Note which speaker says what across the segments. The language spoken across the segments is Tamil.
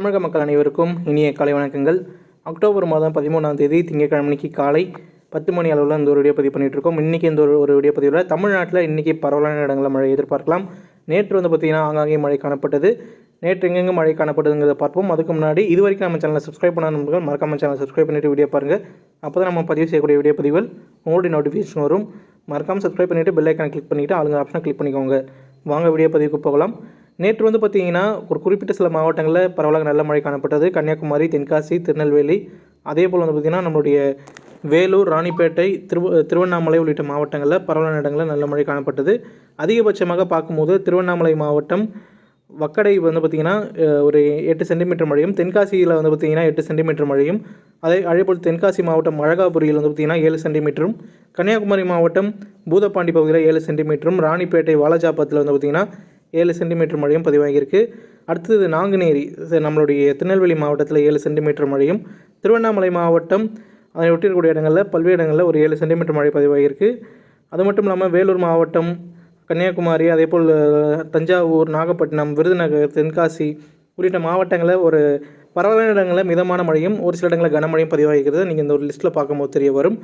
Speaker 1: தமிழக மக்கள் அனைவருக்கும் இனிய காலை வணக்கங்கள். அக்டோபர் மாதம் 13ஆம் தேதி திங்கட்கிழமைக்கு காலை 10 மணி அளவில் இந்த ஒரு வீடியோ பதிவு பண்ணிகிட்ருக்கோம். இன்றைக்கி இந்த ஒரு வீடியோ பதிவில் தமிழ்நாட்டில் இன்றைக்கி பரவலான இடங்களில் மழை எதிர்பார்க்கலாம். நேற்று பார்த்திங்கன்னா ஆங்காங்கே மழை காணப்பட்டது. நேற்று எங்கெங்கே மழை காணப்பட்டதுங்கிறத பார்ப்போம். அதுக்கு முன்னாடி இது வரைக்கும் நம்ம சேனலை சப்ஸ்கிரைப் பண்ண நண்பர்கள் மறக்காம சேனலை சப்ஸ்கிரைப் பண்ணிவிட்டு வீடியோ பாருங்கள். அப்போ தான் நம்ம பதிவு செய்யக்கூடிய வீடியோ பதிவுகள் உங்களுடைய நோட்டிஃபிகேஷன் வரும். மறக்காமல் சப்ஸ்கிரைப் பண்ணிவிட்டு பெல் ஐக்கானை கிளிக் பண்ணிவிட்டு ஆளுங்க ஆப்ஷனை கிளிக் பண்ணிக்கோங்க. வாங்க வீடியோ பதிவுக்கு போகலாம். நேற்று பார்த்திங்கன்னா ஒரு குறிப்பிட்ட சில மாவட்டங்களில் பரவலாக நல்ல மழை காணப்பட்டது. கன்னியாகுமரி, தென்காசி, திருநெல்வேலி, அதே போல் பார்த்திங்கன்னா நம்மளுடைய வேலூர், ராணிப்பேட்டை, திருவண்ணாமலை உள்ளிட்ட மாவட்டங்களில் பரவலான இடங்களில் நல்ல மழை காணப்பட்டது. அதிகபட்சமாக பார்க்கும்போது திருவண்ணாமலை மாவட்டம் வக்கடை பார்த்திங்கன்னா ஒரு 8 சென்டிமீட்டர் மழையும், தென்காசியில் பார்த்திங்கன்னா 8 சென்டிமீட்டர் மழையும், அதேபோல் தென்காசி மாவட்டம் அழகாபுரியில் பார்த்திங்கன்னா 7 சென்டிமீட்டரும், கன்னியாகுமரி மாவட்டம் பூதப்பாண்டி பகுதியில் 7 சென்டிமீட்டரும், ராணிப்பேட்டை வாலாஜாபத்தில் பார்த்திங்கன்னா 7 சென்டிமீட்டர் மழையும் பதிவாகியிருக்கு. அடுத்தது நாங்குநேரி நம்மளுடைய திருநெல்வேலி மாவட்டத்தில் 7 சென்டிமீட்டர் மழையும், திருவண்ணாமலை மாவட்டம் அதை ஒட்டியிருக்கக்கூடிய இடங்களில் பல்வேறு இடங்களில் ஒரு 7 சென்டிமீட்டர் மழை பதிவாகியிருக்கு. அது மட்டும் இல்லாமல் வேலூர் மாவட்டம், கன்னியாகுமரி, அதேபோல் தஞ்சாவூர், நாகப்பட்டினம், விருதுநகர், தென்காசி உள்ளிட்ட மாவட்டங்களில் ஒரு பரவலான இடங்களில் மிதமான மழையும் ஒரு சில இடங்களில் கனமழையும் பதிவாகிறது. நீங்கள் இந்த ஒரு லிஸ்ட்டில் பார்க்கும்போது தெரிய வரும்.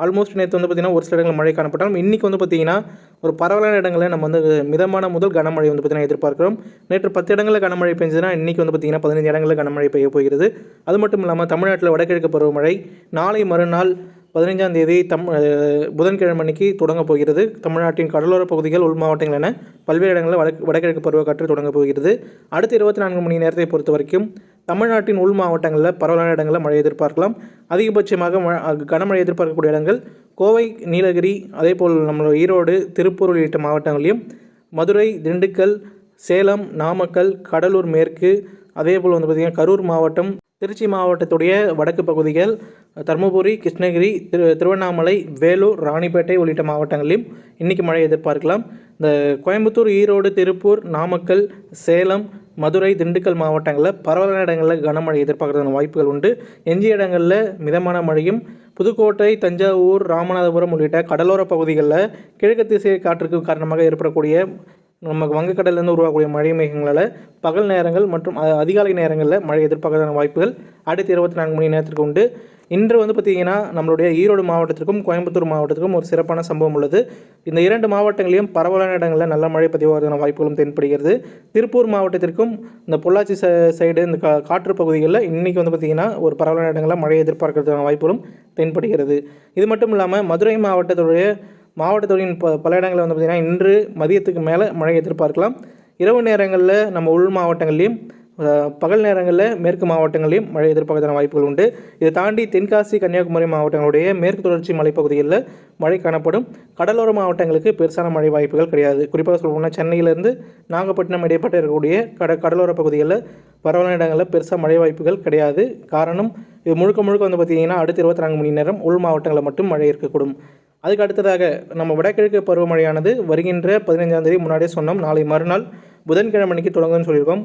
Speaker 1: ஆல்மோஸ்ட் நேற்று பார்த்திங்கன்னா ஒரு சில இடங்களில் மழை காணப்பட்டாலும் இன்றைக்கி பார்த்திங்கன்னா ஒரு பரவலான இடங்களில் நம்ம மிதமான முதல் கனமழை பார்த்திங்கன்னா எதிர்பார்க்கிறோம். நேற்று 10 இடங்களில் கனமழை பெஞ்சதுன்னா இன்றைக்கி பார்த்திங்கன்னா 15 இடங்களில் கனமழை பெய்ய போகிறது. அது மட்டும் இல்லாமல் தமிழ்நாட்டில் வடகிழக்கு பருவமழை நாளை மறுநாள் 15ஆம் தேதி புதன்கிழமை அன்னைக்கு தொடங்கப் போகிறது. தமிழ்நாட்டின் கடலோர பகுதிகள், உள் மாவட்டங்கள் என பல்வேறு இடங்களில் வடகிழக்கு பருவக்காற்று தொடங்கப் போகிறது. அடுத்த 24 மணி நேரத்தை பொறுத்த வரைக்கும் தமிழ்நாட்டின் உள் மாவட்டங்களில் பரவலான இடங்களில் மழை எதிர்பார்க்கலாம். அதிகபட்சமாக கனமழை எதிர்பார்க்கக்கூடிய இடங்கள் கோவை, நீலகிரி, அதேபோல் நம்மளோட ஈரோடு, திருப்பூர் உள்ளிட்ட மாவட்டங்களையும், மதுரை, திண்டுக்கல், சேலம், நாமக்கல், கடலூர் மேற்கு, அதேபோல் பார்த்திங்கன்னா கரூர் மாவட்டம், திருச்சி மாவட்டத்துடைய வடக்கு பகுதிகள், தருமபுரி, கிருஷ்ணகிரி, திருவண்ணாமலை, வேலூர், ராணிப்பேட்டை உள்ளிட்ட மாவட்டங்களிலும் இன்றைக்கி மழை எதிர்பார்க்கலாம். இந்த கோயம்புத்தூர், ஈரோடு, திருப்பூர், நாமக்கல், சேலம், மதுரை, திண்டுக்கல் மாவட்டங்களில் பரவலான இடங்களில் கனமழை எதிர்பார்க்கறதுக்கான வாய்ப்புகள் உண்டு. எஞ்சிய இடங்களில் மிதமான மழையும், புதுக்கோட்டை, தஞ்சாவூர், ராமநாதபுரம் உள்ளிட்ட கடலோர பகுதிகளில் கிழக்கு திசை காற்றுக்கு காரணமாக ஏற்படக்கூடிய நமக்கு வங்கக்கடலிருந்து உருவாகக்கூடிய மழை மேகங்களால் பகல் நேரங்கள் மற்றும் அதிகாலை நேரங்களில் மழை எதிர்பார்க்கறதுக்கான வாய்ப்புகள் அடுத்த 24 மணி நேரத்திற்கு உண்டு. இன்று பார்த்திங்கன்னா நம்மளுடைய ஈரோடு மாவட்டத்திற்கும் கோயம்புத்தூர் மாவட்டத்திற்கும் ஒரு சிறப்பான சம்பவம் உள்ளது. இந்த 2 மாவட்டங்களையும் பரவலான இடங்களில் நல்ல மழை பதிவாகிறதுக்கான வாய்ப்புகளும் தென்படுகிறது. திருப்பூர் மாவட்டத்திற்கும் இந்த பொள்ளாச்சி சைடு இந்த காற்று பகுதிகளில் இன்றைக்கி பார்த்திங்கன்னா ஒரு பரவலான இடங்களில் மழை எதிர்பார்க்கறதுக்கான வாய்ப்புகளும் தென்படுகிறது. இது மட்டும் இல்லாமல் மதுரை மாவட்டத்துடைய பல இடங்களில் பார்த்திங்கன்னா இன்று மதியத்துக்கு மேலே மழை எதிர்பார்க்கலாம். இரவு நேரங்களில் நம்ம உள் மாவட்டங்கள்லேயும் பகல் நேரங்களில் மேற்கு மாவட்டங்களையும் மழை எதிர்பார்க்கறதுக்கான வாய்ப்புகள் உண்டு. இதை தாண்டி தென்காசி, கன்னியாகுமரி மாவட்டங்களுடைய மேற்கு தொடர்ச்சி மலைப்பகுதிகளில் மழை காணப்படும். கடலோர மாவட்டங்களுக்கு பெருசான மழை வாய்ப்புகள் கிடையாது. குறிப்பாக சொல்லப்போனால் சென்னையிலேருந்து நாகப்பட்டினம் இடைப்பட்ட இருக்கக்கூடிய கடலோர பகுதிகளில் பரவலான இடங்களில் பெருசாக மழை வாய்ப்புகள் கிடையாது. காரணம் இது முழுக்க பார்த்திங்கன்னா அடுத்த 24 மணி நேரம் உள் மாவட்டங்களில் மட்டும் மழை இருக்கக்கூடும். அதுக்கு அடுத்ததாக நம்ம வடகிழக்கு பருவமழையானது வருகின்ற 15ஆம் தேதி முன்னாடியே சொன்னோம். நாளை மறுநாள் புதன்கிழமை அன்றைக்கி தொடங்கும்னு சொல்லியிருக்கோம்.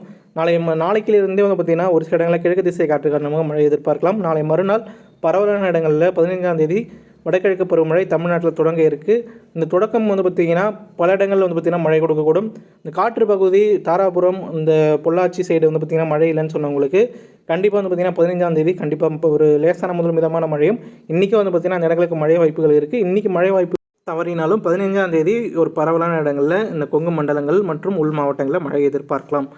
Speaker 1: நாளைக்கிலிருந்தே பார்த்திங்கன்னா ஒரு சில இடங்களில் கிழக்கு திசை காற்று காரணமாக மழை எதிர்பார்க்கலாம். நாளை மறுநாள் பரவலான இடங்களில் 15ஆம் தேதி வடகிழக்கு பருவமழை தமிழ்நாட்டில் தொடங்க இருக்குது. இந்த தொடக்கம் பார்த்திங்கன்னா பல இடங்களில் பார்த்திங்கன்னா மழை கொடுக்கக்கூடும். இந்த காற்று பகுதி தாராபுரம், இந்த பொள்ளாச்சி சைடு பார்த்திங்கன்னா மழை இல்லைன்னு சொன்னவங்களுக்கு கண்டிப்பாக பார்த்திங்கன்னா 15ஆம் தேதி கண்டிப்பாக ஒரு லேசான முதல் மிதமான மழையும், இன்றைக்கி பார்த்திங்கன்னா அந்த இடங்களுக்கு மழை வாய்ப்புகள் இருக்குது. இன்றைக்கி மழை வாய்ப்பு தவறினாலும் 15ஆம் தேதி ஒரு பரவலான இடங்களில் இந்த கொங்கு மண்டலங்கள் மற்றும் உள் மாவட்டங்களில் மழை எதிர்பார்க்கலாம்.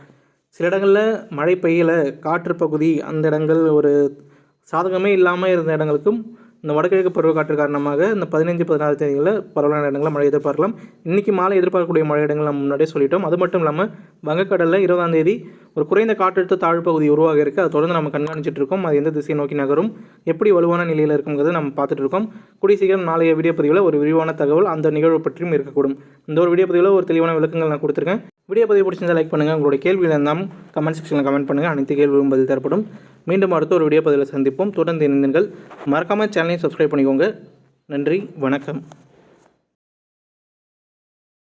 Speaker 1: சில இடங்களில் மழை பெய்யலை, காற்று பகுதி அந்த இடங்கள் ஒரு சாதகமே இல்லாமல் இருந்த இடங்களுக்கும் இந்த வடகிழக்கு பருவக்காற்று காரணமாக இந்த 15, 16 தேதிகளில் பரவலான இடங்களில் மழை எதிர்பார்க்கலாம். இன்றைக்கி மாலை எதிர்பார்க்கக்கூடிய மழை இடங்கள் நம்ம முன்னாடியே சொல்லிட்டோம். அது மட்டும் இல்லாமல் வங்கக்கடலில் 20ஆம் தேதி ஒரு குறைந்த காற்றழுத்த தாழ்வு பகுதி உருவாக இருக்குது. அதை தொடர்ந்து நம்ம கண்காணிச்சிட்டு இருக்கோம். அது எந்த திசையை நோக்கி நகரும், எப்படி வலுவான நிலையில் இருக்குங்கிறத நம்ம பார்த்துட்டு இருக்கோம். கூடிய சீக்கிரம் நாளைய வீடியோ பதிவில் ஒரு விரிவான தகவல் அந்த நிகழ்வு பற்றியும் இருக்கக்கூடும். இந்த ஒரு வீடியோ பதிவில் ஒரு தெளிவான விளக்கங்கள் நான் கொடுத்துருக்கேன். வீடியோ பதிவு பிடிச்சிருந்தால் லைக் பண்ணுங்கள். உங்களுடைய கேள்விகள் இருந்தாலும் கமெண்ட் செக்ஷனில் கமெண்ட் பண்ணுங்கள். அனைத்து கேள்விகளும் பதில் தரப்படும். மீண்டும் அடுத்த ஒரு வீடியோ பதிவில் சந்திப்போம். தொடர்ந்து இணைந்தீர்கள். மறக்காமல் சேனலையும் சப்ஸ்கிரைப் பண்ணிக்கோங்க. நன்றி, வணக்கம்.